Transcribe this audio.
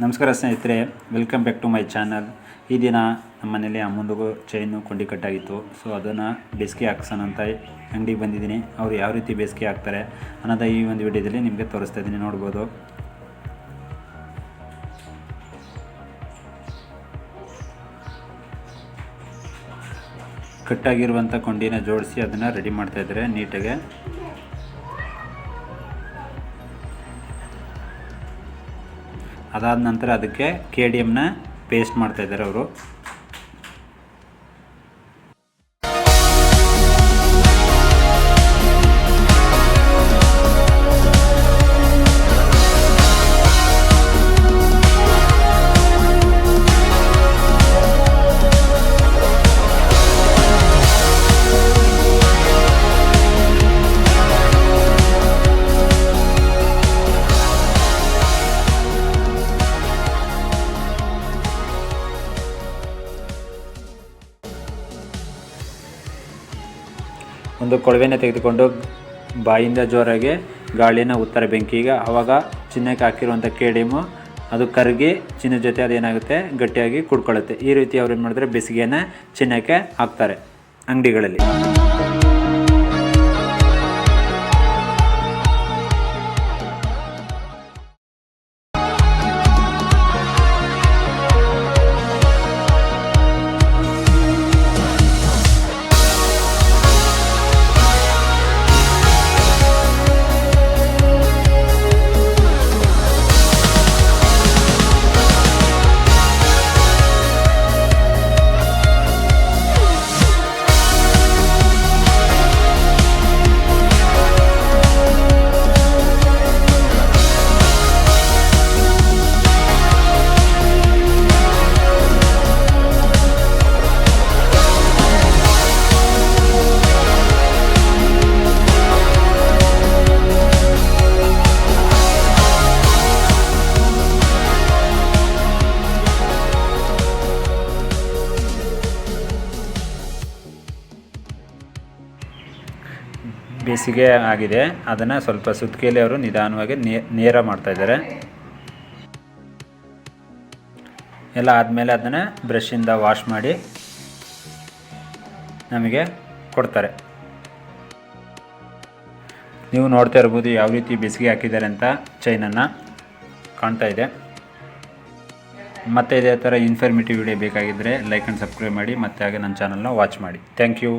ನಮಸ್ಕಾರ ಸ್ನೇಹಿತರೆ, welcome back to my channel. ಈ ದಿನ ನಮ್ಮ ಮನೇಲಿ ಅಮ್ಮಂದಿಗೂ ಚೈನು ಕೊಂಡಿ ಕಟ್ಟಾಗಿತ್ತು. ಸೊ ಅದನ್ನು ಬೇಸಿಗೆ ಹಾಕ್ಸೋಣ ಅಂತ ಅಂಗಡಿಗೆ ಬಂದಿದ್ದೀನಿ. ಅವ್ರು ಯಾವ ರೀತಿ ಬೇಸಿಗೆ ಹಾಕ್ತಾರೆ ಅನ್ನೋದು ಈ ಒಂದು ವಿಡಿಯೋದಲ್ಲಿ ನಿಮಗೆ ತೋರಿಸ್ತಾ ಇದ್ದೀನಿ. ನೋಡ್ಬೋದು, ಕಟ್ಟಾಗಿರುವಂಥ ಕೊಂಡಿನ ಜೋಡಿಸಿ ಅದನ್ನು ರೆಡಿ ಮಾಡ್ತಾಯಿದ್ದಾರೆ ನೀಟಾಗೆ. ಅದಾದ ನಂತರ ಅದಕ್ಕೆ KDMನ ಪೇಸ್ಟ್ ಮಾಡ್ತಾಯಿದ್ದಾರೆ ಅವರು. ಒಂದು ಕೊಳವೆನ ತೆಗೆದುಕೊಂಡು ಬಾಯಿಂದ ಜೋರಾಗಿ ಗಾಳಿನ ಉತ್ತರ ಬೆಂಕಿಗೆ, ಆವಾಗ ಚಿನ್ನಕ್ಕೆ ಹಾಕಿರುವಂಥ KDM ಅದು ಕರಗಿ ಚಿನ್ನದ ಜೊತೆ ಅದೇನಾಗುತ್ತೆ ಗಟ್ಟಿಯಾಗಿ ಕುಡ್ಕೊಳ್ಳುತ್ತೆ. ಈ ರೀತಿ ಅವ್ರು ಏನು ಮಾಡಿದ್ರೆ ಬೇಸಿಗೆನ ಚಿನ್ನಕ್ಕೆ ಹಾಕ್ತಾರೆ ಅಂಗಡಿಗಳಲ್ಲಿ. ಬೇಸಿಗೆ ಆಗಿದೆ, ಅದನ್ನು ಸ್ವಲ್ಪ ಸುತ್ತಿಗೆಯಲ್ಲಿ ಅವರು ನಿಧಾನವಾಗಿ ನೇರ ಮಾಡ್ತಾಯಿದ್ದಾರೆ. ಎಲ್ಲ ಆದಮೇಲೆ ಅದನ್ನು ಬ್ರಷಿಂದ ವಾಶ್ ಮಾಡಿ ನಮಗೆ ಕೊಡ್ತಾರೆ. ನೀವು ನೋಡ್ತಾ ಇರ್ಬೋದು ಯಾವ ರೀತಿ ಬೇಸಿಗೆ ಹಾಕಿದ್ದಾರೆ ಅಂತ ಚೈನನ್ನು ಕಾಣ್ತಾ ಇದೆ. ಮತ್ತು ಇದೇ ಥರ ಇನ್ಫಾರ್ಮೇಟಿವ್ ವಿಡಿಯೋ ಬೇಕಾಗಿದ್ದರೆ ಲೈಕ್ ಆ್ಯಂಡ್ ಸಬ್ಸ್ಕ್ರೈಬ್ ಮಾಡಿ, ಮತ್ತು ಹಾಗೆ ನನ್ನ ಚಾನಲ್ನ ವಾಚ್ ಮಾಡಿ. Thank you.